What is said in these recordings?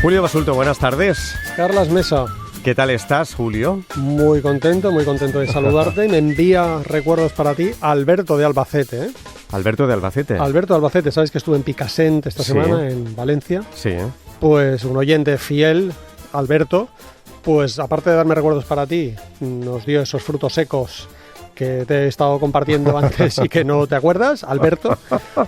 Julio Basulto, buenas tardes. Carlas Mesa. ¿Qué tal estás, Julio? Muy contento de saludarte. Me envía recuerdos para ti Alberto de Albacete, ¿eh? Alberto de Albacete. Alberto de Albacete, ¿sabes que estuve en Picassent esta semana, en Valencia? Sí. Pues un oyente fiel, Alberto, pues aparte de darme recuerdos para ti, nos dio esos frutos secos que te he estado compartiendo antes y que no te acuerdas, Alberto.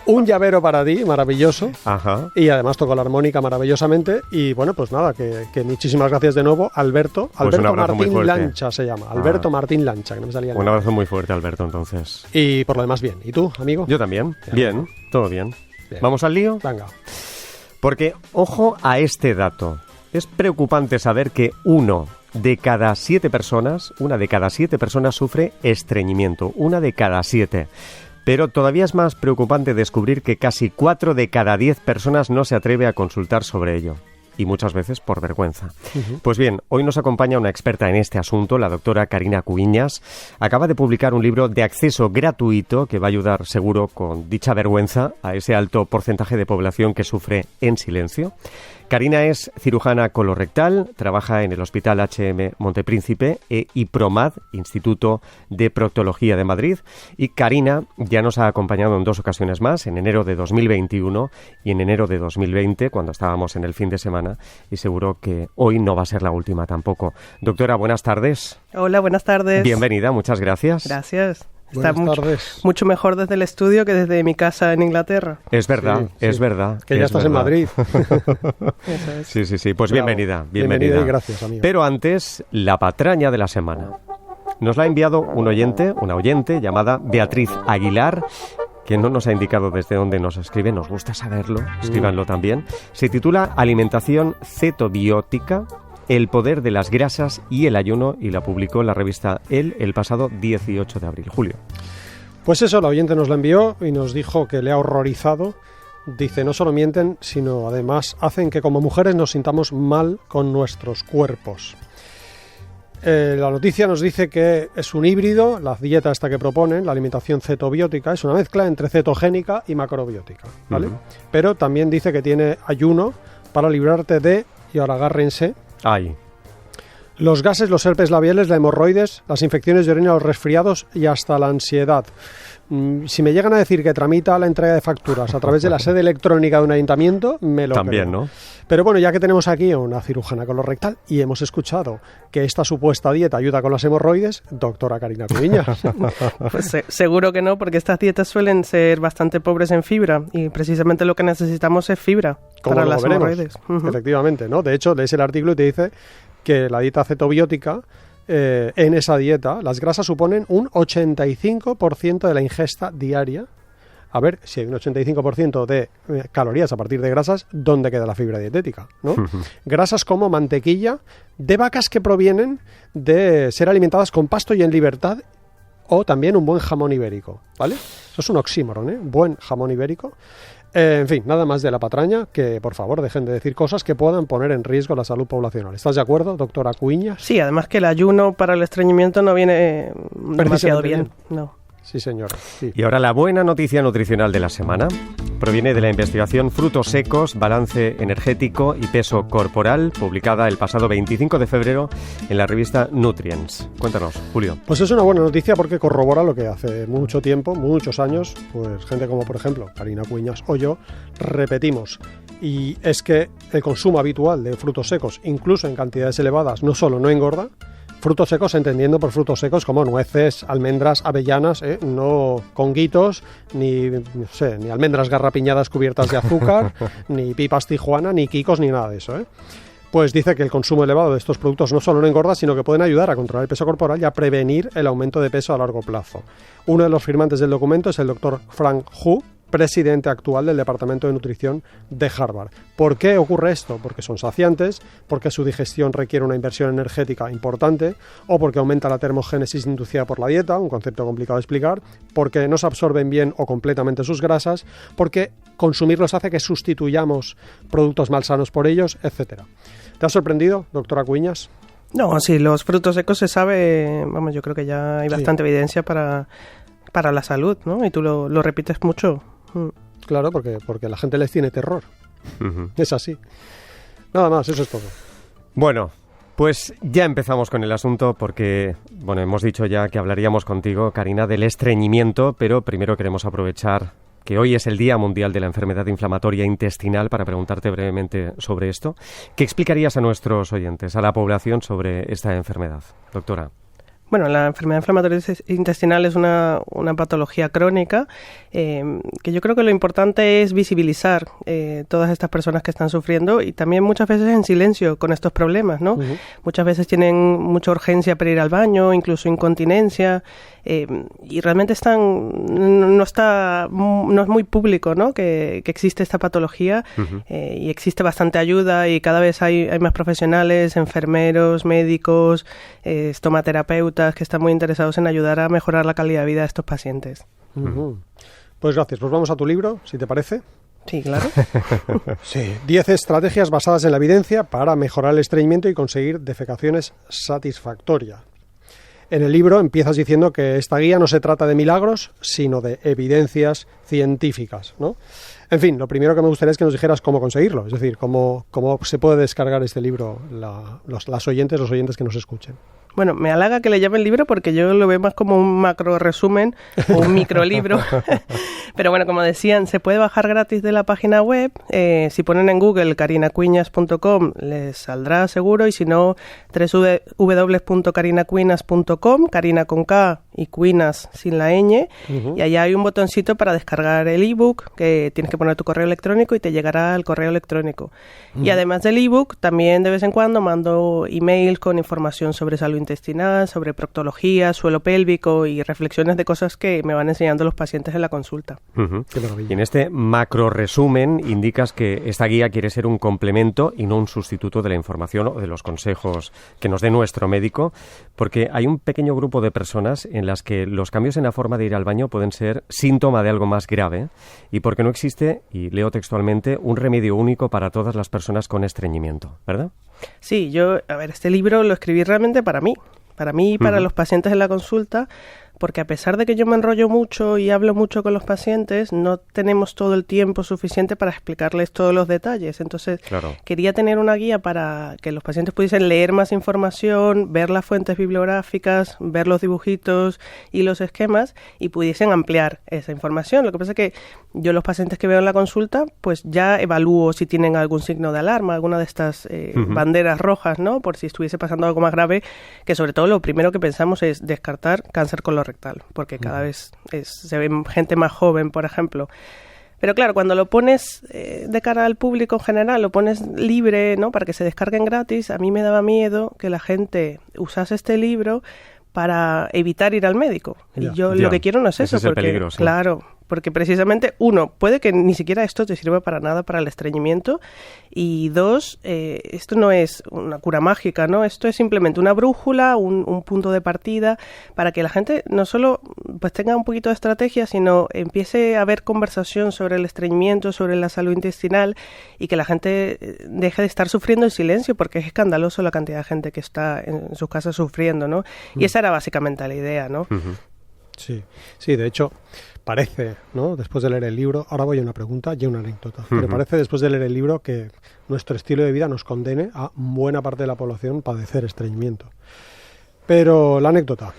Un llavero para ti, maravilloso. Ajá. Y además tocó la armónica maravillosamente. Y bueno, pues nada, que muchísimas gracias de nuevo, Alberto. Pues Alberto Martín Lancha se llama. Alberto Martín Lancha, que no me salía. Un abrazo muy fuerte, Alberto, entonces. Y por lo demás, bien. ¿Y tú, amigo? Yo también. Bien, todo bien. ¿Vamos al lío? Venga. Porque, ojo a este dato. Es preocupante saber que una de cada 7 personas sufre estreñimiento. 1 de cada 7. Pero todavía es más preocupante descubrir que casi 4 de cada 10 personas no se atreve a consultar sobre ello. Y muchas veces por vergüenza. Pues bien, hoy nos acompaña una experta en este asunto, la doctora Carina Cuiñas. Acaba de publicar un libro de acceso gratuito que va a ayudar seguro con dicha vergüenza a ese alto porcentaje de población que sufre en silencio. Carina es cirujana colorectal, trabaja en el Hospital HM Montepríncipe e IPROMAD, Instituto de Proctología de Madrid. Y Carina ya nos ha acompañado en 2 ocasiones más, en enero de 2021 y en enero de 2020, cuando estábamos en el fin de semana, y seguro que hoy no va a ser la última tampoco. Doctora, buenas tardes. Hola, buenas tardes. Bienvenida, muchas gracias. Gracias. Está mucho mejor desde el estudio que desde mi casa en Inglaterra. Es verdad, sí. Es verdad. Que ya estás en Madrid. Sí. Pues Bravo. bienvenida. Bienvenida y gracias, amigo. Pero antes, la patraña de la semana. Nos la ha enviado una oyente llamada Beatriz Aguilar, que no nos ha indicado desde dónde nos escribe, nos gusta saberlo, escríbanlo también. Se titula Alimentación cetobiótica, el poder de las grasas y el ayuno, y la publicó en la revista El pasado 18 de abril. Julio. Pues eso, la oyente nos la envió y nos dijo que le ha horrorizado. Dice, no solo mienten, sino además hacen que como mujeres nos sintamos mal con nuestros cuerpos. La noticia nos dice que es un híbrido, la dieta esta que proponen, la alimentación cetobiótica, es una mezcla entre cetogénica y macrobiótica, ¿vale? Pero también dice que tiene ayuno para librarte de, y ahora agárrense, los gases, los herpes labiales, la hemorroides, las infecciones de orina, los resfriados y hasta la ansiedad. Si me llegan a decir que tramita la entrega de facturas a través de la sede electrónica de un ayuntamiento, me lo también, creo. ¿no? Pero bueno, ya que tenemos aquí a una cirujana colorectal y hemos escuchado que esta supuesta dieta ayuda con las hemorroides, doctora Carina Cuiñas. Pues seguro que no, porque estas dietas suelen ser bastante pobres en fibra y precisamente lo que necesitamos es fibra para las hemorroides. Efectivamente, ¿no? De hecho, lees el artículo y te dice que la dieta cetobiótica, en esa dieta, las grasas suponen un 85% de la ingesta diaria. A ver, si hay un 85% de calorías a partir de grasas, ¿dónde queda la fibra dietética? ¿No? Grasas como mantequilla de vacas que provienen de ser alimentadas con pasto y en libertad, o también un buen jamón ibérico, ¿vale? Eso es un oxímoron, ¿eh? Buen jamón ibérico. En fin, nada más de la patraña, que por favor dejen de decir cosas que puedan poner en riesgo la salud poblacional. ¿Estás de acuerdo, doctora Cuiñas? Sí, además que el ayuno para el estreñimiento no viene demasiado bien. No. Sí, señora. Sí. Y ahora la buena noticia nutricional de la semana proviene de la investigación Frutos secos, balance energético y peso corporal, publicada el pasado 25 de febrero en la revista Nutrients. Cuéntanos, Julio. Pues es una buena noticia porque corrobora lo que hace mucho tiempo, muchos años, pues gente como por ejemplo Carina Cuiñas o yo, repetimos. Y es que el consumo habitual de frutos secos, incluso en cantidades elevadas, no solo no engorda. Frutos secos, entendiendo por frutos secos como nueces, almendras, avellanas, no conguitos, ni almendras garrapiñadas cubiertas de azúcar, ni pipas Tijuana, ni quicos, ni nada de eso, ¿eh? Pues dice que el consumo elevado de estos productos no solo no engorda, sino que pueden ayudar a controlar el peso corporal y a prevenir el aumento de peso a largo plazo. Uno de los firmantes del documento es el doctor Frank Hu, presidente actual del Departamento de Nutrición de Harvard. ¿Por qué ocurre esto? Porque son saciantes, porque su digestión requiere una inversión energética importante, o porque aumenta la termogénesis inducida por la dieta, un concepto complicado de explicar, porque no se absorben bien o completamente sus grasas, porque consumirlos hace que sustituyamos productos malsanos por ellos, etc. ¿Te ha sorprendido, doctora Cuiñas? No, sí, los frutos secos se sabe, vamos, yo creo que ya hay bastante evidencia para la salud, ¿no? Y tú lo repites mucho. Claro, porque la gente les tiene terror. Es así. Nada más, eso es todo. Bueno, pues ya empezamos con el asunto porque, bueno, hemos dicho ya que hablaríamos contigo, Karina, del estreñimiento, pero primero queremos aprovechar que hoy es el Día Mundial de la Enfermedad Inflamatoria Intestinal para preguntarte brevemente sobre esto. ¿Qué explicarías a nuestros oyentes, a la población, sobre esta enfermedad, doctora? Bueno, la enfermedad inflamatoria intestinal es una patología crónica que yo creo que lo importante es visibilizar todas estas personas que están sufriendo y también muchas veces en silencio con estos problemas, ¿no? Uh-huh. Muchas veces tienen mucha urgencia para ir al baño, incluso incontinencia, y realmente no es muy público, ¿no? que existe esta patología. Uh-huh. Y existe bastante ayuda y cada vez hay más profesionales, enfermeros, médicos, estomaterapeutas que están muy interesados en ayudar a mejorar la calidad de vida de estos pacientes. Uh-huh. Pues gracias. Pues vamos a tu libro, si te parece. Sí, claro. Sí, 10 estrategias basadas en la evidencia para mejorar el estreñimiento y conseguir defecaciones satisfactorias. En el libro empiezas diciendo que esta guía no se trata de milagros, sino de evidencias científicas, ¿no? En fin, lo primero que me gustaría es que nos dijeras cómo conseguirlo, es decir, cómo se puede descargar este libro los oyentes que nos escuchen. Bueno, me halaga que le llamen libro porque yo lo veo más como un macro resumen o un microlibro. Pero bueno, como decían, se puede bajar gratis de la página web. Si ponen en Google karinacuiñas.com les saldrá seguro, y si no, www.karinacuinas.com, Karina con K y Cuinas sin la ñ. Uh-huh. Y allá hay un botoncito para descargar el ebook, que tienes que poner tu correo electrónico y te llegará al correo electrónico. Uh-huh. Y además del ebook, también de vez en cuando mando emails con información sobre salud intestinal, sobre proctología, suelo pélvico y reflexiones de cosas que me van enseñando los pacientes en la consulta. Uh-huh. Qué maravilla. Y en este macro resumen indicas que esta guía quiere ser un complemento y no un sustituto de la información o de los consejos que nos dé nuestro médico, porque hay un pequeño grupo de personas en las que los cambios en la forma de ir al baño pueden ser síntoma de algo más grave, y porque no existe, y leo textualmente, un remedio único para todas las personas con estreñimiento, ¿verdad? Sí, este libro lo escribí realmente para mí y para los pacientes en la consulta, porque a pesar de que yo me enrollo mucho y hablo mucho con los pacientes, no tenemos todo el tiempo suficiente para explicarles todos los detalles. Entonces, quería tener una guía para que los pacientes pudiesen leer más información, ver las fuentes bibliográficas, ver los dibujitos y los esquemas y pudiesen ampliar esa información. Lo que pasa es que yo los pacientes que veo en la consulta, pues ya evalúo si tienen algún signo de alarma, alguna de estas banderas rojas, ¿no? Por si estuviese pasando algo más grave, que sobre todo lo primero que pensamos es descartar cáncer colorectal, porque cada vez se ve gente más joven, por ejemplo. Pero claro, cuando lo pones de cara al público en general, lo pones libre, ¿no? Para que se descarguen gratis, a mí me daba miedo que la gente usase este libro para evitar ir al médico. Y yo lo que quiero no es eso, porque, es el peligro, sí. Claro, porque precisamente, uno, puede que ni siquiera esto te sirva para nada para el estreñimiento, y dos, esto no es una cura mágica, ¿no? Esto es simplemente una brújula, un punto de partida para que la gente no solo pues tenga un poquito de estrategia, sino empiece a haber conversación sobre el estreñimiento, sobre la salud intestinal, y que la gente deje de estar sufriendo en silencio, porque es escandaloso la cantidad de gente que está en sus casas sufriendo, ¿no? Y esa era básicamente la idea, ¿no? Uh-huh. Sí, de hecho, parece, ¿no? Después de leer el libro, ahora voy a una pregunta y una anécdota, pero parece después de leer el libro que nuestro estilo de vida nos condene a buena parte de la población padecer estreñimiento. Pero la anécdota,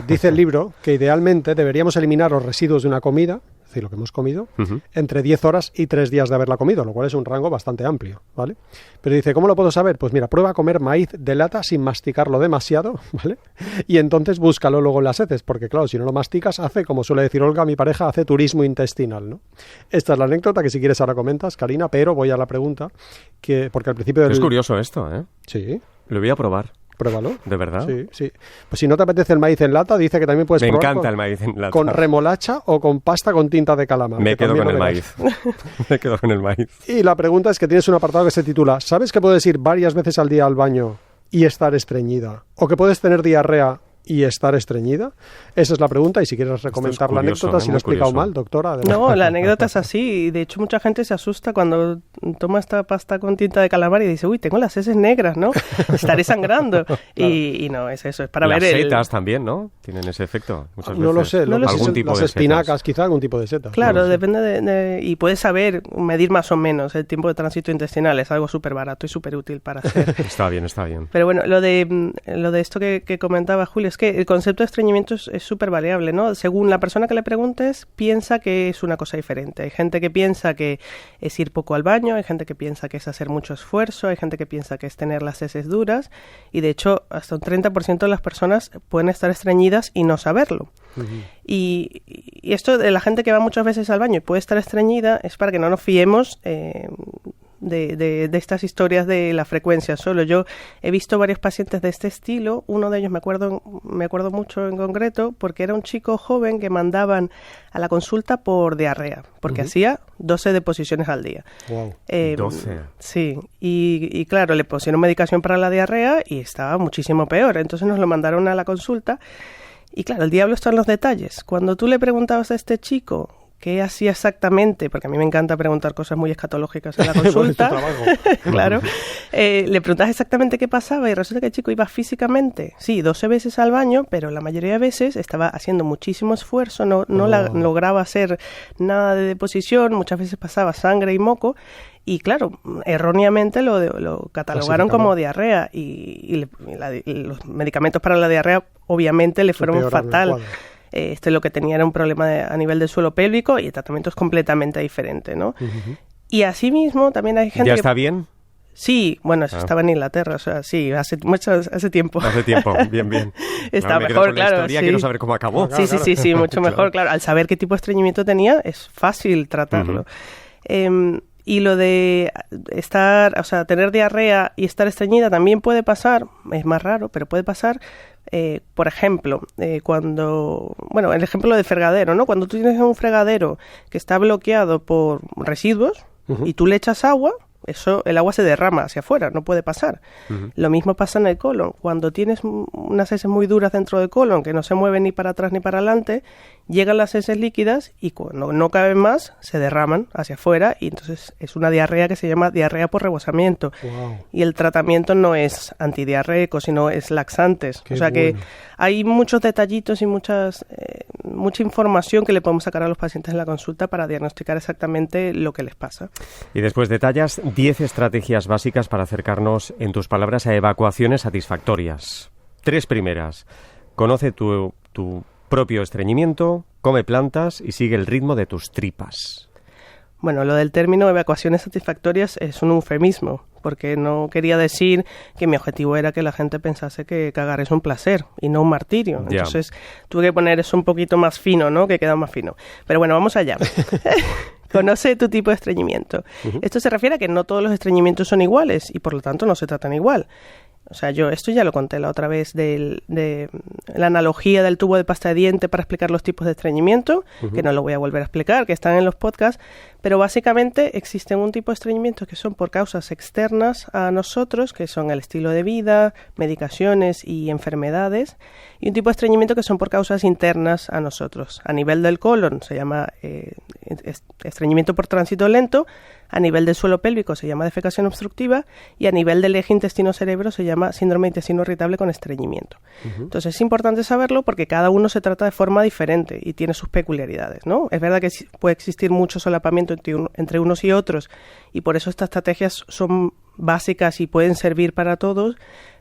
dice el libro que idealmente deberíamos eliminar los residuos de una comida, es decir, lo que hemos comido, entre 10 horas y 3 días de haberla comido, lo cual es un rango bastante amplio, ¿vale? Pero dice, ¿cómo lo puedo saber? Pues mira, prueba a comer maíz de lata sin masticarlo demasiado, ¿vale? Y entonces búscalo luego en las heces, porque claro, si no lo masticas, hace, como suele decir Olga, mi pareja, hace turismo intestinal, ¿no? Esta es la anécdota que si quieres ahora comentas, Karina, pero voy a la pregunta, porque al principio del... Es curioso esto, ¿eh? Sí. Lo voy a probar. Pruébalo. ¿De verdad? Sí. Pues si no te apetece el maíz en lata, dice que también puedes probar. Me encanta el maíz en lata. Con remolacha o con pasta con tinta de calamar. Me quedo con el maíz. Me quedo con el maíz. Y la pregunta es que tienes un apartado que se titula ¿sabes que puedes ir varias veces al día al baño y estar estreñida? ¿O que puedes tener diarrea y estar estreñida? Esa es la pregunta, y si quieres recomendar la anécdota, si lo he explicado mal, doctora. No, la anécdota es así, y de hecho mucha gente se asusta cuando toma esta pasta con tinta de calamar y dice, uy, tengo las heces negras, ¿no? Estaré sangrando. Claro. Y no, es eso, es para las ver setas también, ¿no? Tienen ese efecto muchas no veces. Lo sé, algún tipo las de espinacas, setas. quizá algún tipo de seta. Claro, depende y puedes saber, medir más o menos el tiempo de tránsito intestinal, es algo súper barato y súper útil para hacer. Está bien, está bien. Pero bueno, lo de esto que comentaba Julio, es que el concepto de estreñimiento es súper variable, ¿no? Según la persona que le preguntes, piensa que es una cosa diferente. Hay gente que piensa que es ir poco al baño, hay gente que piensa que es hacer mucho esfuerzo, hay gente que piensa que es tener las heces duras, y de hecho hasta un 30% de las personas pueden estar estreñidas y no saberlo. Uh-huh. Y esto de la gente que va muchas veces al baño y puede estar estreñida es para que no nos fiemos de estas historias de la frecuencia solo. Yo he visto varios pacientes de este estilo. Uno de ellos me acuerdo mucho en concreto porque era un chico joven que mandaban a la consulta por diarrea, porque hacía 12 deposiciones al día. Wow. 12. Sí, y claro, le pusieron medicación para la diarrea y estaba muchísimo peor. Entonces nos lo mandaron a la consulta. Y claro, el diablo está en los detalles. Cuando tú le preguntabas a este chico qué hacía exactamente, porque a mí me encanta preguntar cosas muy escatológicas en la consulta, claro, le preguntabas exactamente qué pasaba y resulta que el chico iba físicamente, sí, 12 veces al baño, pero la mayoría de veces estaba haciendo muchísimo esfuerzo, no lograba hacer nada de deposición, muchas veces pasaba sangre y moco, y claro, erróneamente lo catalogaron como diarrea y los medicamentos para la diarrea obviamente le fueron fatal. Lo que tenía era un problema a nivel del suelo pélvico y el tratamiento es completamente diferente, ¿no? Uh-huh. Y asimismo también hay gente ¿Ya está bien? Sí, bueno, eso estaba en Inglaterra, o sea, sí, hace tiempo. Hace tiempo, bien. Está mejor, claro. La historia, quiero saber cómo acabó. Sí, mucho mejor, claro. Al saber qué tipo de estreñimiento tenía, es fácil tratarlo. Y lo de tener diarrea y estar estreñida también puede pasar, es más raro, pero puede pasar, por ejemplo, el ejemplo de fregadero, ¿no? Cuando tú tienes un fregadero que está bloqueado por residuos y tú le echas agua, el agua se derrama hacia afuera, no puede pasar. Uh-huh. Lo mismo pasa en el colon. Cuando tienes unas heces muy duras dentro del colon que no se mueven ni para atrás ni para adelante, llegan las heces líquidas y cuando no caben más, se derraman hacia afuera y entonces es una diarrea que se llama diarrea por rebosamiento. Wow. Y el tratamiento no es antidiarreico, sino es laxantes. Qué que hay muchos detallitos y mucha información que le podemos sacar a los pacientes en la consulta para diagnosticar exactamente lo que les pasa. Y después detallas 10 estrategias básicas para acercarnos, en tus palabras, a evacuaciones satisfactorias. 3 primeras. Conoce tu propio estreñimiento, come plantas y sigue el ritmo de tus tripas. Bueno, lo del término evacuaciones satisfactorias es un eufemismo, porque no quería decir que mi objetivo era que la gente pensase que cagar es un placer y no un martirio. Yeah. Entonces tuve que poner eso un poquito más fino, ¿no? Que queda más fino. Pero bueno, vamos allá. Conoce tu tipo de estreñimiento. Uh-huh. Esto se refiere a que no todos los estreñimientos son iguales y por lo tanto no se tratan igual. O sea, esto ya lo conté la otra vez de la analogía del tubo de pasta de diente para explicar los tipos de estreñimiento, que no lo voy a volver a explicar, que están en los podcasts, pero básicamente existen un tipo de estreñimiento que son por causas externas a nosotros, que son el estilo de vida, medicaciones y enfermedades, y un tipo de estreñimiento que son por causas internas a nosotros. A nivel del colon se llama estreñimiento por tránsito lento, a nivel del suelo pélvico se llama defecación obstructiva y a nivel del eje intestino-cerebro se llama síndrome de intestino irritable con estreñimiento. Uh-huh. Entonces es importante saberlo porque cada uno se trata de forma diferente y tiene sus peculiaridades, ¿no? Es verdad que puede existir mucho solapamiento entre unos y otros y por eso estas estrategias son básicas y pueden servir para todos,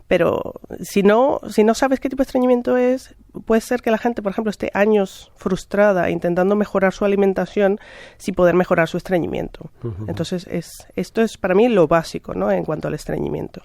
pero si no sabes qué tipo de estreñimiento es, puede ser que la gente, por ejemplo, esté años frustrada intentando mejorar su alimentación sin poder mejorar su estreñimiento. Uh-huh. Entonces, esto es para mí lo básico, ¿no? En cuanto al estreñimiento.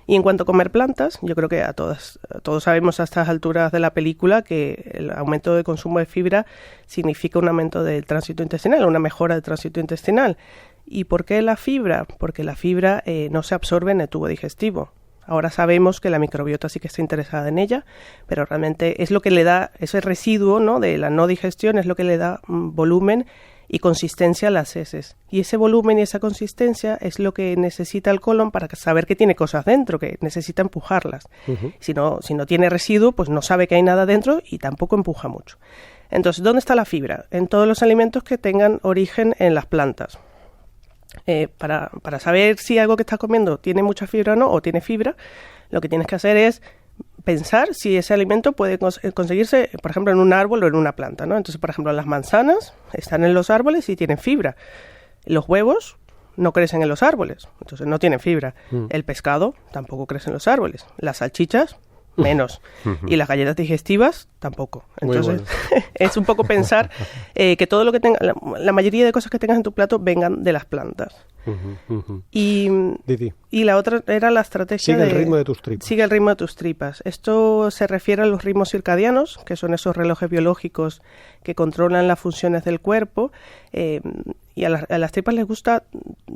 Y en cuanto a comer plantas, yo creo que todos sabemos a estas alturas de la película que el aumento de consumo de fibra significa un aumento del tránsito intestinal, una mejora del tránsito intestinal. ¿Y por qué la fibra? Porque la fibra no se absorbe en el tubo digestivo. Ahora sabemos que la microbiota sí que está interesada en ella, pero realmente es lo que le da, ese residuo, ¿no?, de la no digestión, es lo que le da volumen y consistencia a las heces. Y ese volumen y esa consistencia es lo que necesita el colon para saber que tiene cosas dentro, que necesita empujarlas. Si no tiene residuo, pues no sabe que hay nada dentro y tampoco empuja mucho. Entonces, ¿dónde está la fibra? En todos los alimentos que tengan origen en las plantas. Para saber si algo que estás comiendo tiene mucha fibra o no, o tiene fibra, lo que tienes que hacer es pensar si ese alimento puede conseguirse, por ejemplo, en un árbol o en una planta, ¿no? Entonces, por ejemplo, las manzanas están en los árboles y tienen fibra. Los huevos no crecen en los árboles, entonces no tienen fibra. El pescado tampoco crece en los árboles. Las salchichas, menos. Y las galletas digestivas, tampoco. Entonces, es un poco pensar que todo lo que tenga, la mayoría de cosas que tengas en tu plato vengan de las plantas. Y la otra era la estrategia Sigue el ritmo de tus tripas. Sigue el ritmo de tus tripas. Esto se refiere a los ritmos circadianos, que son esos relojes biológicos que controlan las funciones del cuerpo. Y a las tripas les gusta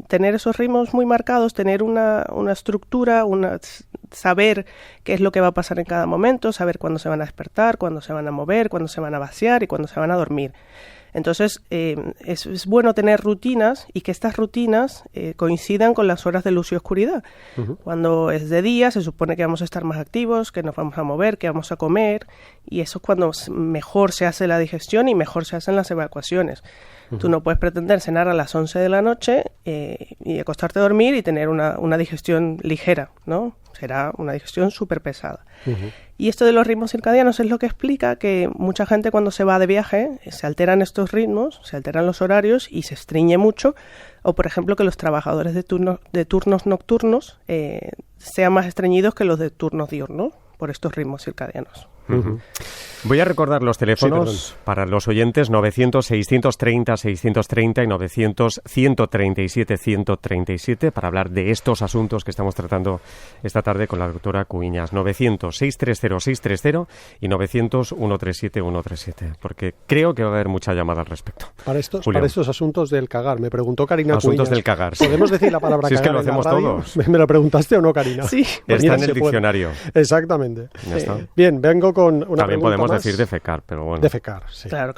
tener esos ritmos muy marcados, tener una estructura, saber qué es lo que va a pasar en cada momento, saber cuándo se van a despertar, cuándo se van a mover, cuándo se van a vaciar y cuándo se van a dormir. Entonces, es bueno tener rutinas y que estas rutinas coincidan con las horas de luz y oscuridad. Cuando es de día, se supone que vamos a estar más activos, que nos vamos a mover, que vamos a comer, y eso es cuando mejor se hace la digestión y mejor se hacen las evacuaciones. Tú no puedes pretender cenar a las 11 de la noche y acostarte a dormir y tener una digestión ligera, ¿no? Será una digestión súper pesada. Y esto de los ritmos circadianos es lo que explica que mucha gente cuando se va de viaje se alteran estos ritmos, se alteran los horarios y se estreñe mucho. O, por ejemplo, que los trabajadores de turnos nocturnos sean más estreñidos que los de turnos diurnos por estos ritmos circadianos. Voy a recordar los teléfonos para los oyentes: 900-630-630 y 900-137-137 para hablar de estos asuntos que estamos tratando esta tarde con la doctora Cuiñas. 900-630-630 y 900-137-137, porque creo que va a haber mucha llamada al respecto. Para estos asuntos del cagar, me preguntó Karina Cuiñas. Asuntos del cagar. Sí. ¿Podemos decir la palabra cagar? Si es que lo hacemos todos. ¿Me lo preguntaste o no, Karina? Sí. Está en el diccionario. Exactamente. Ya está. Bien, vengo con una También pregunta podemos más. decir defecar, pero bueno. Defecar, sí. Claro.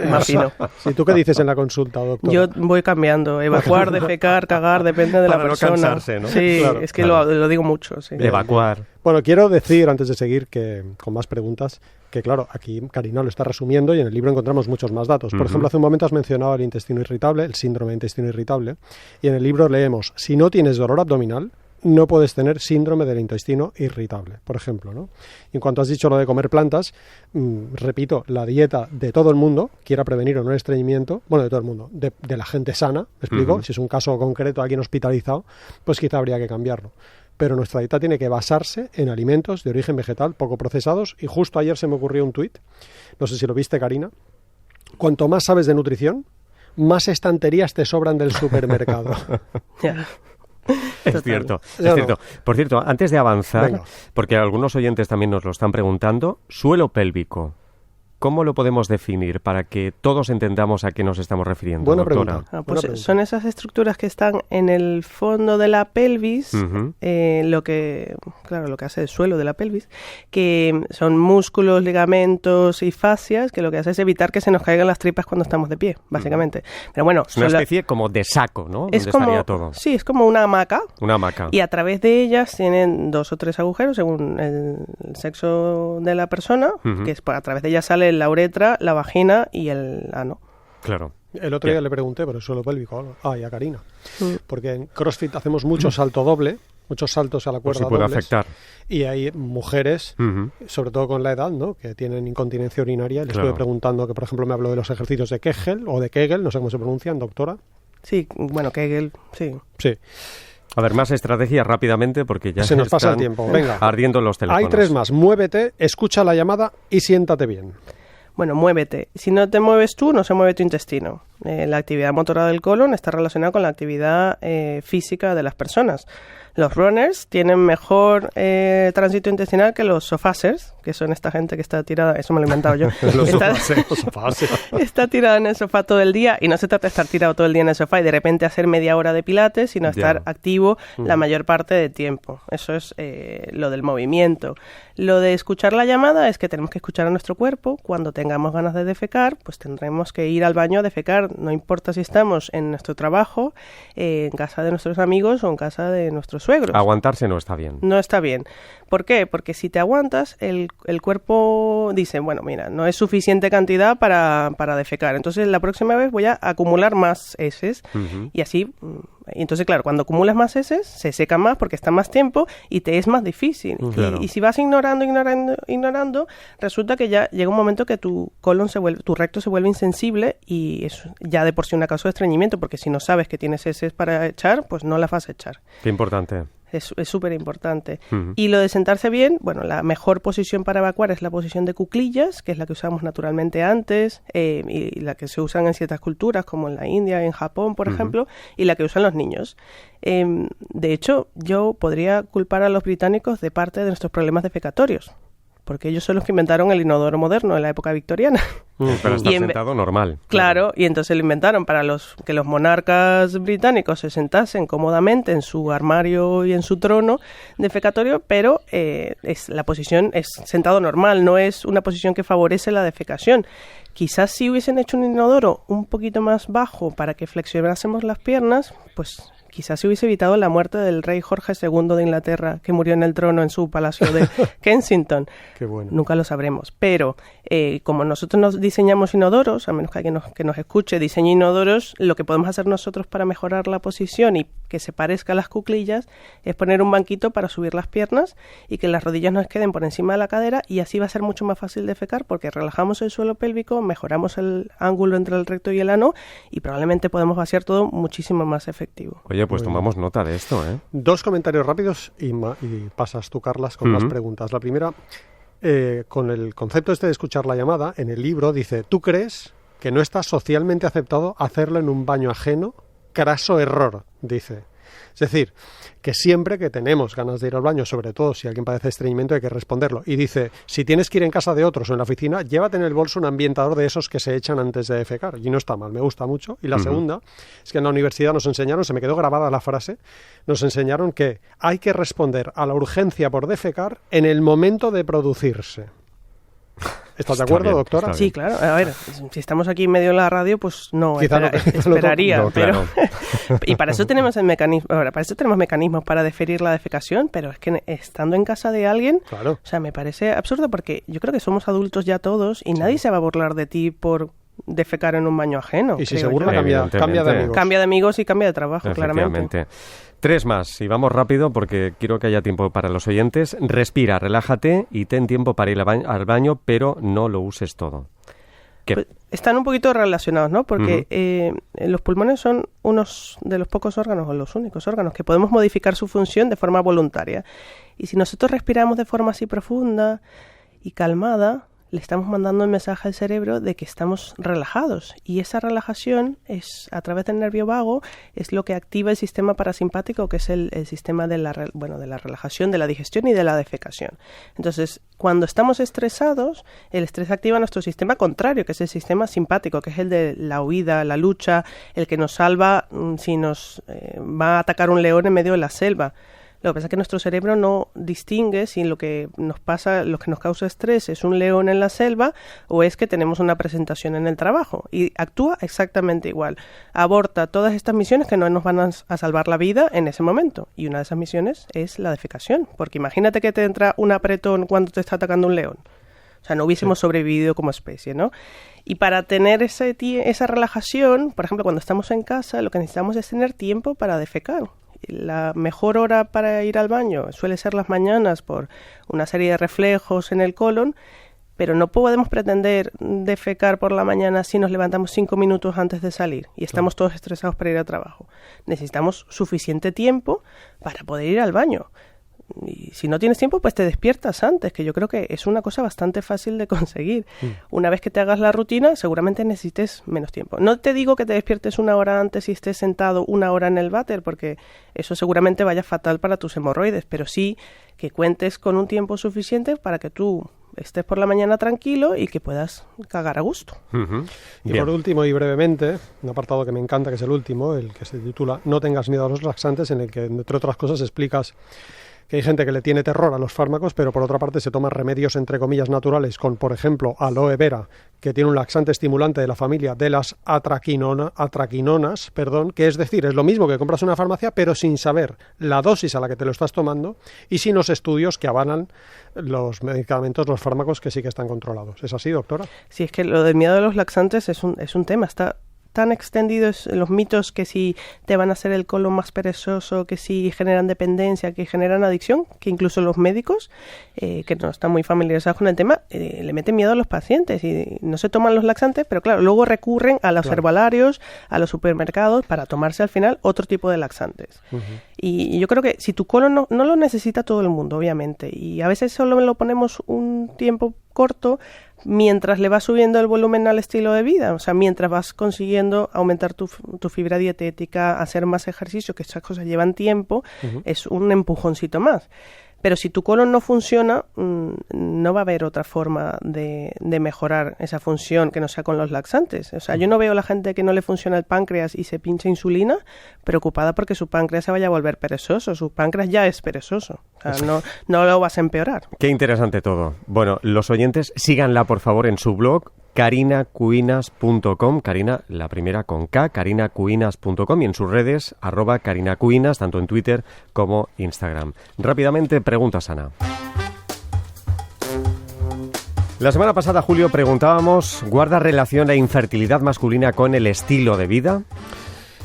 Más fino. ¿Y tú qué dices en la consulta, doctor? Yo voy cambiando. Evacuar, defecar, cagar, depende de la persona. Para no cansarse, ¿no? Sí, Claro, es que lo digo mucho. Sí. Evacuar. Bueno, quiero decir, antes de seguir, que con más preguntas, que claro, aquí Karina lo está resumiendo y en el libro encontramos muchos más datos. Por ejemplo, hace un momento has mencionado el intestino irritable, el síndrome de intestino irritable, y en el libro leemos: si no tienes dolor abdominal, no puedes tener síndrome del intestino irritable, por ejemplo, ¿no? Y en cuanto has dicho lo de comer plantas, repito, la dieta de todo el mundo, quiera prevenir o no el estreñimiento, bueno, de todo el mundo, de la gente sana, ¿me explico? Si es un caso concreto, alguien hospitalizado, pues quizá habría que cambiarlo. Pero nuestra dieta tiene que basarse en alimentos de origen vegetal, poco procesados, y justo ayer se me ocurrió un tuit, no sé si lo viste, Karina: cuanto más sabes de nutrición, más estanterías te sobran del supermercado. Ya. Es cierto, es cierto. Por cierto, antes de avanzar, porque algunos oyentes también nos lo están preguntando, suelo pélvico, ¿cómo lo podemos definir para que todos entendamos a qué nos estamos refiriendo, Buena doctora? pregunta. Son esas estructuras que están en el fondo de la pelvis, lo que hace el suelo de la pelvis, que son músculos, ligamentos y fascias, que lo que hace es evitar que se nos caigan las tripas cuando estamos de pie, básicamente. Pero bueno, es una especie como de saco, ¿no? Es donde como, estaría todo. Sí, es como una hamaca. Una hamaca. Y a través de ellas tienen 2 o 3 agujeros según el sexo de la persona, que es, a través de ellas sale la uretra, la vagina y el ano. Claro. El otro día le pregunté por el suelo pélvico y a Karina, porque en CrossFit hacemos mucho salto doble, muchos saltos a la cuerda puede dobles, afectar. Y hay mujeres, sobre todo con la edad, ¿no?, que tienen incontinencia urinaria. Le estuve preguntando, que por ejemplo me habló de los ejercicios de Kegel o de Kegel, no sé cómo se pronuncian, doctora. Sí, bueno, Kegel, sí. Sí. A ver, más estrategias rápidamente porque ya se nos pasa el tiempo. Venga. Ardiendo los teléfonos. Hay 3 más. Muévete, escucha la llamada y siéntate bien. Bueno, muévete. Si no te mueves tú, no se mueve tu intestino. La actividad motora del colon está relacionada con la actividad física de las personas. Los runners tienen mejor tránsito intestinal que los sofásers, que son esta gente que está tirada, eso me lo he inventado yo. Está tirada en el sofá todo el día, y no se trata de estar tirado todo el día en el sofá y de repente hacer media hora de pilates, sino estar activo la mayor parte del tiempo. Eso es lo del movimiento. Lo de escuchar la llamada es que tenemos que escuchar a nuestro cuerpo. Cuando tengamos ganas de defecar, pues tendremos que ir al baño a defecar, no importa si estamos en nuestro trabajo, en casa de nuestros amigos o en casa de nuestros suegros. Aguantarse no está bien. No está bien. ¿Por qué? Porque si te aguantas, el cuerpo dice, bueno, mira, no es suficiente cantidad para defecar. Entonces, la próxima vez voy a acumular más heces. Y así, entonces, claro, cuando acumulas más heces, se seca más porque está más tiempo y te es más difícil. Claro. Y si vas ignorando, resulta que ya llega un momento que tu colon tu recto se vuelve insensible, y es ya de por sí una causa de estreñimiento, porque si no sabes que tienes heces para echar, pues no las vas a echar. Qué importante. Es súper importante. Y lo de sentarse bien, bueno, la mejor posición para evacuar es la posición de cuclillas, que es la que usamos naturalmente antes, y la que se usan en ciertas culturas, como en la India, en Japón, por ejemplo, y la que usan los niños. De hecho, yo podría culpar a los británicos de parte de nuestros problemas defecatorios, porque ellos son los que inventaron el inodoro moderno en la época victoriana. Pero está sentado normal. Claro, y entonces lo inventaron para que los monarcas británicos se sentasen cómodamente en su armario y en su trono defecatorio, pero la posición es sentado normal, no es una posición que favorece la defecación. Quizás si hubiesen hecho un inodoro un poquito más bajo para que flexionásemos las piernas, pues quizás se hubiese evitado la muerte del rey Jorge II de Inglaterra, que murió en el trono en su palacio de Kensington. Qué bueno. Nunca lo sabremos. Pero como nosotros nos diseñamos inodoros, a menos que alguien que nos escuche diseñe inodoros, lo que podemos hacer nosotros para mejorar la posición y que se parezca a las cuclillas es poner un banquito para subir las piernas y que las rodillas nos queden por encima de la cadera, y así va a ser mucho más fácil defecar porque relajamos el suelo pélvico, mejoramos el ángulo entre el recto y el ano y probablemente podemos vaciar todo muchísimo más efectivo. Oye, pues tomamos nota de esto, ¿eh? 2 comentarios rápidos y pasas tú, Carlas, con más preguntas. La primera, con el concepto de escuchar la llamada, en el libro dice, ¿tú crees que no está socialmente aceptado hacerlo en un baño ajeno? Craso error, dice. Es decir, que siempre que tenemos ganas de ir al baño, sobre todo si alguien padece estreñimiento, hay que responderlo. Y dice, si tienes que ir en casa de otros o en la oficina, llévate en el bolso un ambientador de esos que se echan antes de defecar. Y no está mal, me gusta mucho. Y la segunda es que en la universidad nos enseñaron, se me quedó grabada la frase, nos enseñaron que hay que responder a la urgencia por defecar en el momento de producirse. ¿Estás de acuerdo, doctora? Sí, claro. A ver, si estamos aquí en medio de la radio, pues no, esperaría. No, claro. Pero y para eso tenemos mecanismos para deferir la defecación, pero es que estando en casa de alguien, claro. O sea, me parece absurdo porque yo creo que somos adultos ya todos y nadie se va a burlar de ti por defecar en un baño ajeno. Y si se burla, cambia de amigos. Cambia de amigos y cambia de trabajo, claramente. 3 más, y vamos rápido porque quiero que haya tiempo para los oyentes. Respira, relájate y ten tiempo para ir al baño, pero no lo uses todo. Pues están un poquito relacionados, ¿no? Porque los pulmones son unos de los pocos órganos, o los únicos órganos, que podemos modificar su función de forma voluntaria. Y si nosotros respiramos de forma así profunda y calmada, le estamos mandando un mensaje al cerebro de que estamos relajados, y esa relajación es a través del nervio vago, es lo que activa el sistema parasimpático, que es el sistema de la relajación, de la digestión y de la defecación. Entonces, cuando estamos estresados, el estrés activa nuestro sistema contrario, que es el sistema simpático, que es el de la huida, la lucha, el que nos salva si nos va a atacar un león en medio de la selva. Lo que pasa es que nuestro cerebro no distingue si lo que nos causa estrés es un león en la selva o es que tenemos una presentación en el trabajo, y actúa exactamente igual. Aborta todas estas misiones que no nos van a salvar la vida en ese momento, y una de esas misiones es la defecación, porque imagínate que te entra un apretón cuando te está atacando un león. O sea, no hubiésemos sobrevivido como especie, ¿no? Y para tener esa relajación, por ejemplo, cuando estamos en casa, lo que necesitamos es tener tiempo para defecar. La mejor hora para ir al baño suele ser las mañanas por una serie de reflejos en el colon, pero no podemos pretender defecar por la mañana si nos levantamos 5 minutos antes de salir y estamos todos estresados para ir al trabajo. Necesitamos suficiente tiempo para poder ir al baño. Y si no tienes tiempo, pues te despiertas antes, que yo creo que es una cosa bastante fácil de conseguir. Una vez que te hagas la rutina, seguramente necesites menos tiempo. No te digo que te despiertes 1 hora antes y estés sentado 1 hora en el váter, porque eso seguramente vaya fatal para tus hemorroides, pero sí que cuentes con un tiempo suficiente para que tú estés por la mañana tranquilo y que puedas cagar a gusto. Y por último y brevemente, un apartado que me encanta, que es el último, el que se titula No tengas miedo a los laxantes, en el que, entre otras cosas, explicas que hay gente que le tiene terror a los fármacos, pero por otra parte se toma remedios, entre comillas, naturales, con, por ejemplo, aloe vera, que tiene un laxante estimulante de la familia de las atraquinonas, que es decir, es lo mismo que compras en una farmacia, pero sin saber la dosis a la que te lo estás tomando y sin los estudios que avalan los medicamentos, los fármacos que sí que están controlados. ¿Es así, doctora? Sí, es que lo del miedo a los laxantes es un tema, está tan extendidos los mitos que si te van a hacer el colon más perezoso, que si generan dependencia, que generan adicción, que incluso los médicos, que no están muy familiarizados con el tema, le meten miedo a los pacientes y no se toman los laxantes, pero claro, luego recurren a los herbolarios, a los supermercados para tomarse al final otro tipo de laxantes. Y yo creo que si tu colon no lo necesita todo el mundo, obviamente, y a veces solo lo ponemos un tiempo corto, mientras le vas subiendo el volumen al estilo de vida, o sea, mientras vas consiguiendo aumentar tu fibra dietética, hacer más ejercicio, que estas cosas llevan tiempo, es un empujoncito más. Pero si tu colon no funciona, no va a haber otra forma de mejorar esa función que no sea con los laxantes. O sea, yo no veo a la gente que no le funciona el páncreas y se pincha insulina preocupada porque su páncreas se vaya a volver perezoso. Su páncreas ya es perezoso. O sea, no lo vas a empeorar. Qué interesante todo. Bueno, los oyentes, síganla por favor en su blog, carinacuinas.com, Carina, la primera con K, carinacuinas.com, y en sus redes, @carinacuinas, tanto en Twitter como Instagram. Rápidamente, preguntas, Ana. La semana pasada, Julio, preguntábamos, ¿guarda relación la infertilidad masculina con el estilo de vida?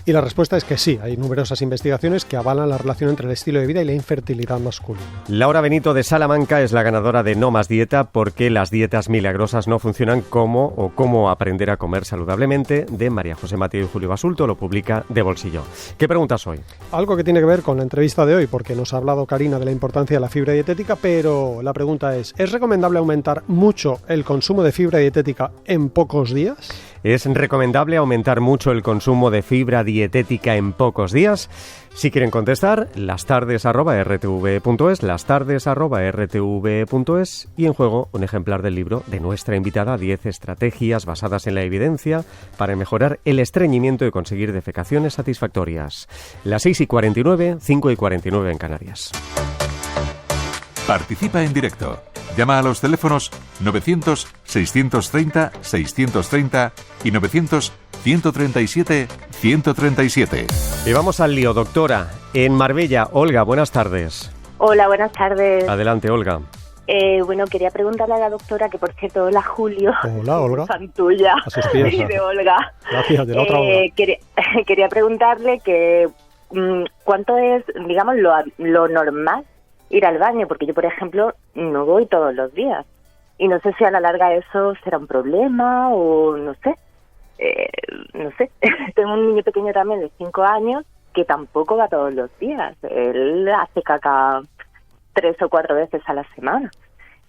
Y la respuesta es que sí, hay numerosas investigaciones que avalan la relación entre el estilo de vida y la infertilidad masculina. Laura Benito de Salamanca es la ganadora de No Más Dieta, porque las dietas milagrosas no funcionan, cómo aprender a comer saludablemente, de María José Mateo y Julio Basulto, lo publica De Bolsillo. ¿Qué preguntas hoy? Algo que tiene que ver con la entrevista de hoy, porque nos ha hablado Karina de la importancia de la fibra dietética, pero la pregunta ¿es recomendable aumentar mucho el consumo de fibra dietética en pocos días? ¿Es recomendable aumentar mucho el consumo de fibra dietética en pocos días? Si quieren contestar, lastardes@rtv.es, lastardes@rtv.es, y en juego un ejemplar del libro de nuestra invitada, 10 estrategias basadas en la evidencia para mejorar el estreñimiento y conseguir defecaciones satisfactorias. Las 6:49, 5:49 en Canarias. Participa en directo. Llama a los teléfonos 900-630-630 y 900-137-137. Y vamos al lío, doctora. En Marbella, Olga, buenas tardes. Hola, buenas tardes. Adelante, Olga. Bueno, quería preguntarle a la doctora, que por cierto, hola Julio. Hola, Olga. Fan tuya. A sus pies. Y de Olga. Gracias, de la otra Olga. Quería preguntarle que cuánto es, digamos, lo normal ir al baño, porque yo, por ejemplo, no voy todos los días. Y no sé si a la larga eso será un problema o no sé. No sé. Tengo un niño pequeño también de 5 años que tampoco va todos los días. Él hace caca 3 o 4 veces a la semana.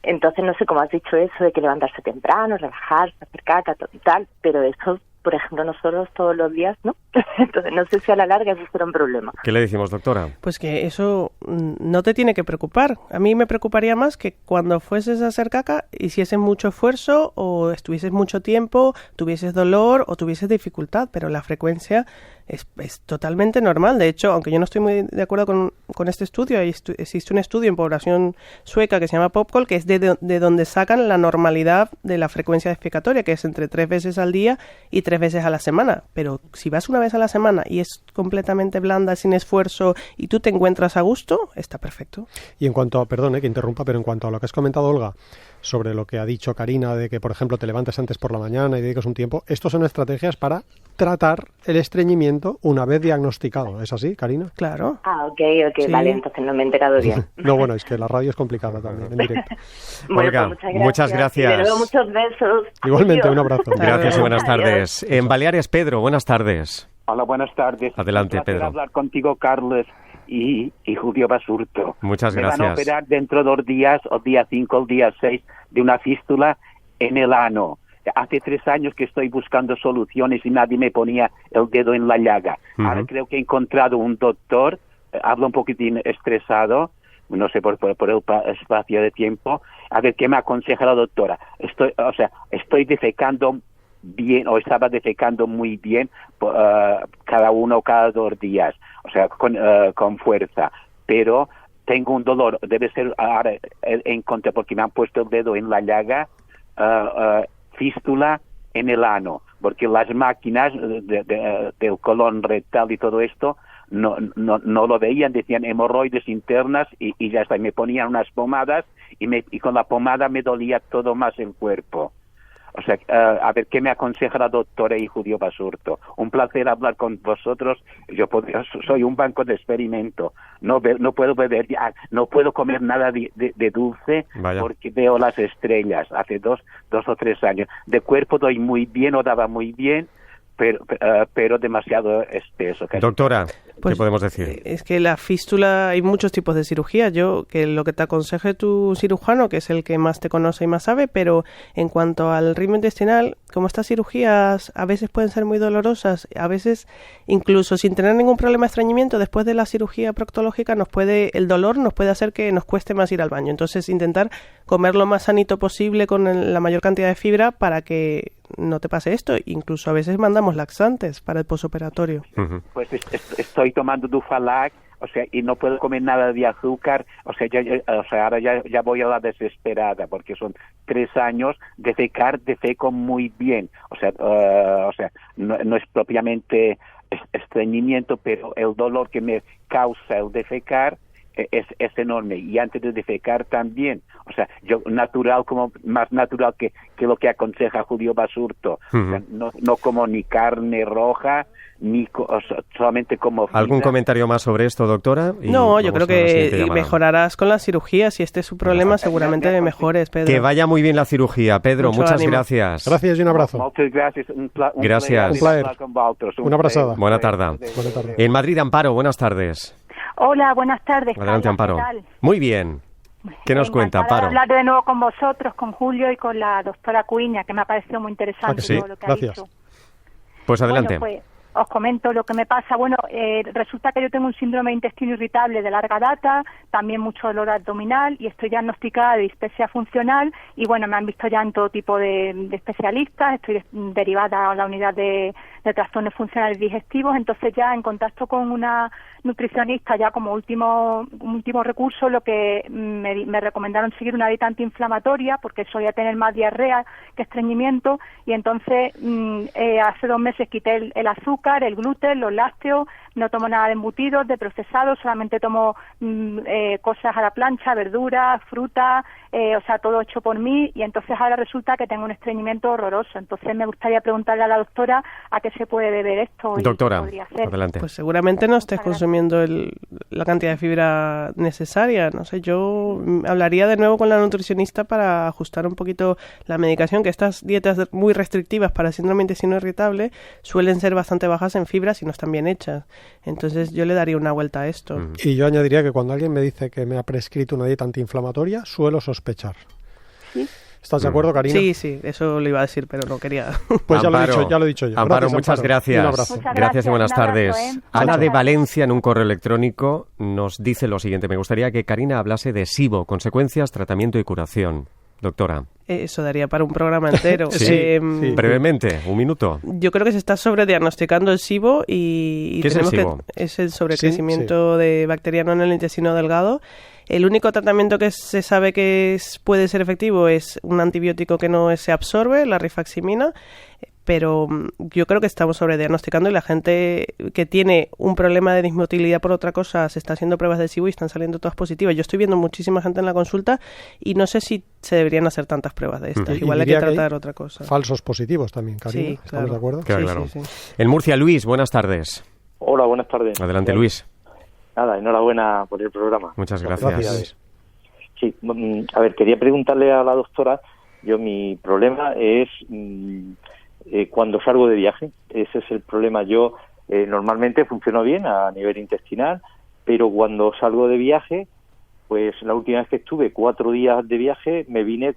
Entonces no sé cómo has dicho eso de que levantarse temprano, relajarse, hacer caca, tal, pero eso, por ejemplo, nosotros todos los días, ¿no? Entonces no sé si a la larga eso será un problema. ¿Qué le decimos, doctora? Pues que eso no te tiene que preocupar. A mí me preocuparía más que cuando fueses a hacer caca hicieses mucho esfuerzo o estuvieses mucho tiempo, tuvieses dolor o tuvieses dificultad, pero la frecuencia es totalmente normal. De hecho, aunque yo no estoy muy de acuerdo con este estudio, existe un estudio en población sueca que se llama PopCall, que es de donde sacan la normalidad de la frecuencia defecatoria, que es entre 3 veces al día y 3 veces a la semana. Pero si vas una vez a la semana y es completamente blanda, sin esfuerzo, y tú te encuentras a gusto, está perfecto. Y en cuanto a, perdone que interrumpa, pero en cuanto a lo que has comentado, Olga, sobre lo que ha dicho Karina, de que, por ejemplo, te levantes antes por la mañana y dediques un tiempo, estos son estrategias para tratar el estreñimiento una vez diagnosticado. ¿Es así, Karina? Claro. Ok, Sí. vale, entonces no me he enterado bien. No, bueno, es que la radio es complicada también, en directo. Bueno, Olga, pues muchas gracias. Y de nuevo, muchos besos. Igualmente, Adiós. un abrazo. Gracias y buenas Adiós. tardes. En Baleares, Pedro, buenas tardes. Hola, buenas tardes. Adelante, Un placer Pedro. hablar contigo, Carlos. y Julio Basurto. Muchas gracias. Me van a operar dentro de 2 días, o día 5 o día 6, de una fístula en el ano. Hace 3 años que estoy buscando soluciones y nadie me ponía el dedo en la llaga. Ahora creo que he encontrado un doctor, hablo un poquitín estresado, no sé por el espacio de tiempo. A ver, ¿qué me aconseja la doctora? Estoy defecando bien, o estaba defecando muy bien, cada 1 o cada 2 días, o sea, con fuerza, pero tengo un dolor, debe ser, ahora encontré, porque me han puesto el dedo en la llaga, fístula en el ano, porque las máquinas del colon rectal y todo esto no lo veían, decían hemorroides internas y ya está, y me ponían unas pomadas y con la pomada me dolía todo más el cuerpo. O sea, a ver, ¿qué me aconseja la doctora y Julio Basurto? Un placer hablar con vosotros. Yo soy un banco de experimento. No puedo beber, no puedo comer nada de dulce. Vaya. Porque veo las estrellas. Hace 2 o 3 años. De cuerpo doy muy bien, o daba muy bien, pero demasiado espeso. Doctora, Pues, ¿qué podemos decir? Es que la fístula, hay muchos tipos de cirugía. Yo, que lo que te aconseje tu cirujano, que es el que más te conoce y más sabe, pero en cuanto al ritmo intestinal, como estas cirugías a veces pueden ser muy dolorosas, a veces incluso sin tener ningún problema de estreñimiento, después de la cirugía proctológica el dolor nos puede hacer que nos cueste más ir al baño. Entonces, intentar comer lo más sanito posible con la mayor cantidad de fibra para que no te pase esto. Incluso a veces mandamos laxantes para el posoperatorio. Pues estoy tomando Dufalac, o sea, y no puedo comer nada de azúcar, o sea, ahora ya voy a la desesperada, porque son 3 años de defeco muy bien, o sea, no es propiamente estreñimiento, pero el dolor que me causa el defecar es enorme, y antes de defecar también, o sea, yo más natural que lo que aconseja Julio Basurto. O sea, no como ni carne roja, solamente como fibra. ¿Algún comentario más sobre esto, doctora? No, yo creo que mejorarás con la cirugía. Si este es su problema, seguramente mejores, Pedro. Que vaya muy bien la cirugía, Pedro. Muchas gracias. Gracias y un abrazo. Muchas gracias. Gracias. Un placer. Una abrazada. Buena tarde. En Madrid, Amparo, buenas tardes. Hola, buenas tardes. Adelante, Carla, Amparo. ¿qué tal? Muy bien. ¿Qué nos cuenta, Amparo? Hablar de nuevo con vosotros, con Julio y con la doctora Cuiña, que me ha parecido muy interesante sí? todo lo que Gracias. ha dicho. Pues adelante. Bueno, pues os comento lo que me pasa. Bueno, resulta que yo tengo un síndrome de intestino irritable de larga data, también mucho dolor abdominal, y estoy diagnosticada de dispepsia funcional, y bueno, me han visto ya en todo tipo de especialistas. Estoy derivada a la unidad de trastornos funcionales digestivos. Entonces, ya en contacto con una nutricionista, ya como último recurso, lo que me recomendaron seguir una dieta antiinflamatoria, porque solía tener más diarrea que estreñimiento, y entonces hace 2 meses quité el azúcar, el gluten, los lácteos, no tomo nada de embutidos, de procesados, solamente tomo cosas a la plancha, verduras, frutas, o sea, todo hecho por mí, y entonces ahora resulta que tengo un estreñimiento horroroso. Entonces me gustaría preguntarle a la doctora a qué se puede deber esto. Doctora, y qué podría hacer. adelante. Pues seguramente no estés consumiendo la cantidad de fibra necesaria. No sé, yo hablaría de nuevo con la nutricionista para ajustar un poquito la medicación, que estas dietas muy restrictivas para síndrome de intestino irritable suelen ser bastante bajas en fibra si no están bien hechas. Entonces yo le daría una vuelta a esto. Y yo añadiría que cuando alguien me dice que me ha prescrito una dieta antiinflamatoria, suelo sospechar. ¿Sí? ¿Estás de acuerdo, Karina? Sí, eso lo iba a decir, pero no quería. Pues Amparo, ya lo he dicho yo. Amparo, Gracias, muchas Amparo. gracias. Un abrazo. Muchas Gracias y buenas un abrazo, tardes. Ana Chao. de Valencia, en un correo electrónico, nos dice lo siguiente. Me gustaría que Karina hablase de SIBO, consecuencias, tratamiento y curación. Doctora. Eso daría para un programa entero. Sí. Brevemente, 1 minuto. Yo creo que se está sobrediagnosticando el SIBO y ¿Qué es el tenemos SIBO? que es el sobrecrecimiento de bacteriano en el intestino delgado. El único tratamiento que se sabe que puede ser efectivo es un antibiótico que no se absorbe, la rifaximina, pero yo creo que estamos sobrediagnosticando, y la gente que tiene un problema de dismotilidad por otra cosa se está haciendo pruebas de SIBO y están saliendo todas positivas. Yo estoy viendo muchísima gente en la consulta y no sé si se deberían hacer tantas pruebas de estas. Igual hay que tratar otra cosa. Falsos positivos también, Karina. Sí, ¿Estamos claro. de acuerdo? Claro. Sí. En Murcia, Luis, buenas tardes. Hola, buenas tardes. Adelante, Luis. Nada, enhorabuena por el programa. Muchas gracias. Sí, a ver, quería preguntarle a la doctora, mi problema es cuando salgo de viaje. Ese es el problema. Yo normalmente funciono bien a nivel intestinal, pero cuando salgo de viaje, pues la última vez que estuve 4 días de viaje, me vine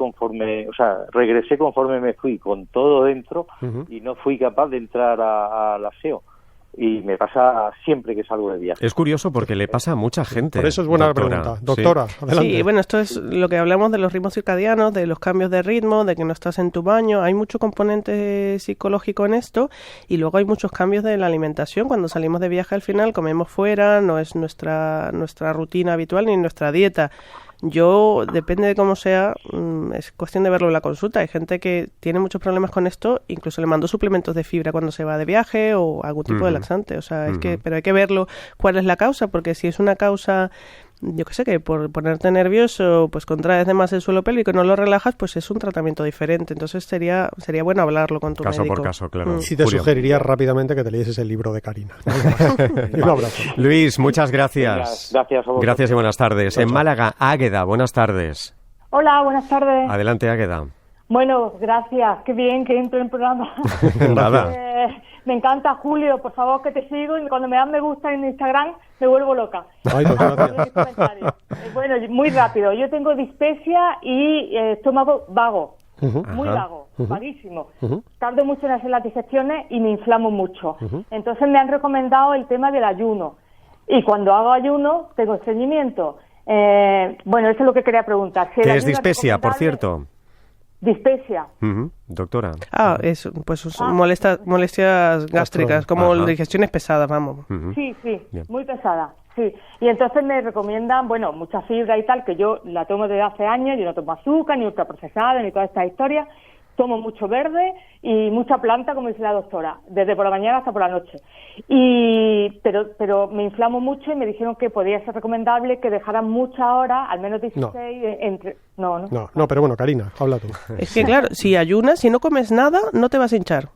regresé conforme me fui, con todo dentro, y no fui capaz de entrar al aseo. Y me pasa siempre que salgo de viaje. Es curioso porque le pasa a mucha gente. Por eso es buena pregunta. Doctora, sí. Adelante. Sí, bueno, esto es lo que hablamos de los ritmos circadianos, de los cambios de ritmo, de que no estás en tu baño. Hay mucho componente psicológico en esto y luego hay muchos cambios de la alimentación. Cuando salimos de viaje al final comemos fuera, no es nuestra rutina habitual ni nuestra dieta. Yo, depende de cómo sea, es cuestión de verlo en la consulta. Hay gente que tiene muchos problemas con esto, incluso le mando suplementos de fibra cuando se va de viaje o algún tipo de laxante. O sea, pero hay que verlo cuál es la causa, porque si es una causa, yo qué sé, que por ponerte nervioso, pues contraes de más el suelo pélvico y no lo relajas, pues es un tratamiento diferente. Entonces sería bueno hablarlo con tu médico. Caso por caso, claro. Y te sugeriría rápidamente que te leyeses el libro de Karina. Y un abrazo. Luis, muchas gracias. Gracias a vosotros. Gracias y buenas tardes. En Málaga, Águeda, buenas tardes. Hola, buenas tardes. Adelante, Águeda. Bueno, gracias. Qué bien que entro en el programa. Nada. Me encanta, Julio. Por favor, que te sigo. Y cuando me dan me gusta en Instagram, me vuelvo loca. Ay, pues gracias. Bueno, muy rápido. Yo tengo dispepsia y estómago vago. Muy vago, vaguísimo. Tardo mucho en hacer las digestiones y me inflamo mucho. Entonces me han recomendado el tema del ayuno. Y cuando hago ayuno, tengo estreñimiento. Bueno, eso es lo que quería preguntar. Si ¿Qué es dispepsia, por cierto? Dispepsia. Doctora. Molestias gástricas, como digestiones pesadas, vamos. Sí, bien. Muy pesada, sí. Y entonces me recomiendan, mucha fibra y tal, que yo la tomo desde hace años, yo no tomo azúcar, ni ultraprocesada, ni toda esta historia. Tomo mucho verde y mucha planta, como dice la doctora, desde por la mañana hasta por la noche. Pero me inflamo mucho y me dijeron que podía ser recomendable que dejaran muchas horas, al menos 16, No, pero bueno, Karina, habla tú. Es que claro, si ayunas, si no comes nada, no te vas a hinchar.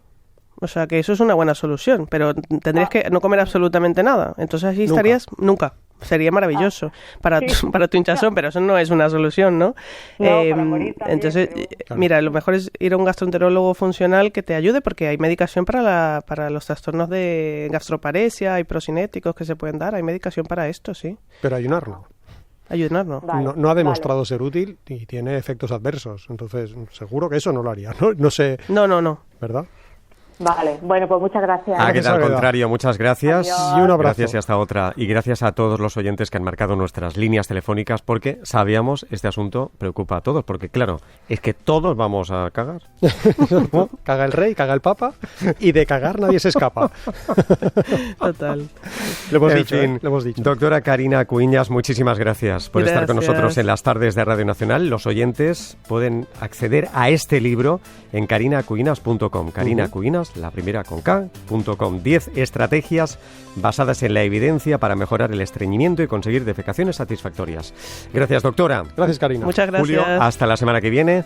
O sea que eso es una buena solución, pero tendrías que no comer absolutamente nada. Entonces así estarías nunca. Sería maravilloso para tu hinchazón, pero eso no es una solución, ¿no? Para morir también, entonces, mira, lo mejor es ir a un gastroenterólogo funcional que te ayude, porque hay medicación para los trastornos de gastroparesia, hay procinéticos que se pueden dar, hay medicación para esto, sí. Pero ayunar no. Ayunar no. No ha demostrado ser útil y tiene efectos adversos, entonces seguro que eso no lo haría, ¿no? No sé. No. ¿Verdad? Vale, bueno, pues muchas gracias. Al contrario, muchas gracias. Adiós. Y un abrazo. Gracias y hasta otra. Y gracias a todos los oyentes que han marcado nuestras líneas telefónicas, porque sabíamos este asunto preocupa a todos, porque claro, es que todos vamos a cagar. Caga el rey, caga el papa, y de cagar nadie se escapa. Total. Lo hemos dicho. Doctora Karina Cuiñas, muchísimas gracias por estar con nosotros en las tardes de Radio Nacional. Los oyentes pueden acceder a este libro en carinacuinas.com. Karina Cuinas, la primera con K.com. 10 estrategias basadas en la evidencia para mejorar el estreñimiento y conseguir defecaciones satisfactorias. Gracias, doctora. Gracias, Karina. Muchas gracias. Julio, hasta la semana que viene.